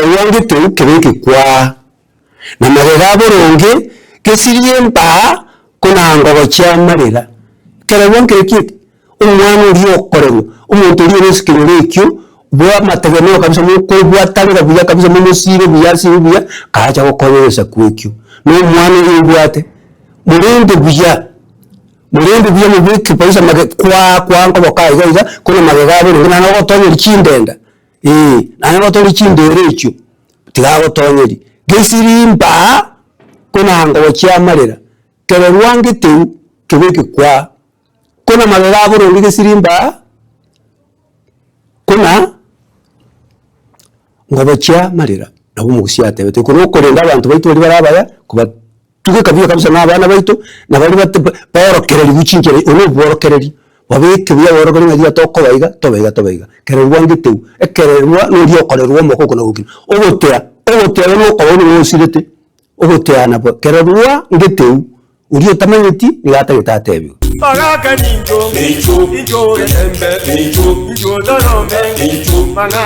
wange teu kebeke kwa na magega boronge kesirie mba kuna ngogo cha marira kere wange kiti umwana uri okorero umuntu uri nesikirikyo bwa mategemeo kabisa mu ko bwatarira buya kabisa mu musire buya kaja gukoresa kwekyo no mwana yibwate murinde buya mu biki paisa kwa ngo bakaiza kuna magega boronge na ngo tonye chindenda na ngo tonye chindere ekyo tigago tonyeri gesirimba kuna ngo cha marira kere rwange teu kebeke kwa kuna magega boronge gesirimba kuna ngobocha marira nabo mugusiate bete kuno korenda abantu baitu bari barabaya kuba tuge kabya kabisa n'abana baitu nabari borokereri gucinkere uno borokereri babeke bya borokeri ngiya tobaiga kererwa ngiteu ekererwa no dio korerwa moko kuna gukina ogotea no koboni no sirete ogotea nabo kererwa ngiteu uri tamanyiti ngata gitatebyo Pagaka ninjo, ninjo, ninjo, ninjo, ninjo, ninjo, ninjo, ninjo,